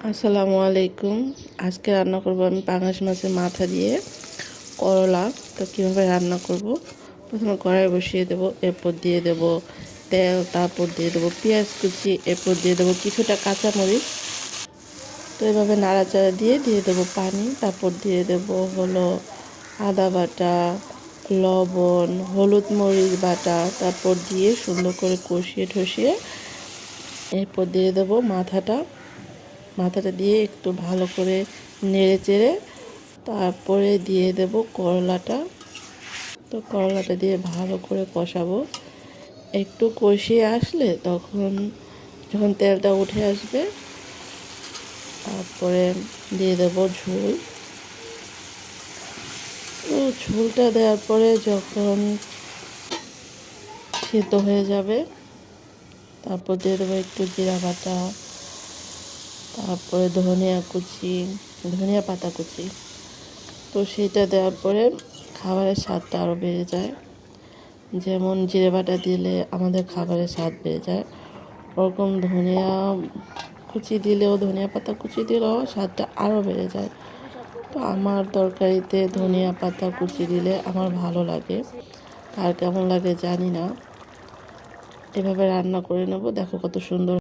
আসসালামু আলাইকুম। আজকে রান্না করব আমি পাঙাশ মাছের মাথা দিয়ে করলা। তো কীভাবে রান্না করব, প্রথমে কড়াই বসিয়ে দেব, এরপর দিয়ে দেব তেল, তারপর দিয়ে দেবো পেঁয়াজ কুচি, এরপর দিয়ে দেবো কিছুটা কাঁচামরিচ। তো এভাবে নাড়াচাড়া দিয়ে দেবো পানি, তারপর দিয়ে দেবো হলো আদা বাটা, লবণ, হলুদ মরিচ বাটা, তারপর দিয়ে সুন্দর করে কষিয়ে ঠসিয়ে এরপর দিয়ে দেবো মাথাটা দিয়ে একটু ভালো করে নেড়ে চেড়ে তারপরে দিয়ে দেব করলাটা। তো করলাটা দিয়ে ভালো করে কষাবো। একটু কষিয়ে আসলে যখন তেলটা উঠে আসবে, তারপরে দিয়ে দেব ঝোল। তো ঝোলটা দেওয়ার পরে যখন সিদ্ধ হয়ে যাবে, তারপর দিয়ে দেবো একটু জিরা বাটা, তারপরে ধনিয়া পাতা কুচি। তো সেটা দেওয়ার পরে খাবারের স্বাদটা আরও বেড়ে যায়। যেমন জিরে বাটা দিলে আমাদের খাবারের স্বাদ বেড়ে যায়, ওরকম ধনিয়া পাতা কুচি দিলেও স্বাদটা আরও বেড়ে যায়। তো আমার তরকারিতে ধনিয়া পাতা কুচি দিলে আমার ভালো লাগে, আর কেমন লাগে জানি না। এভাবে রান্না করে নেব, দেখো কত সুন্দর।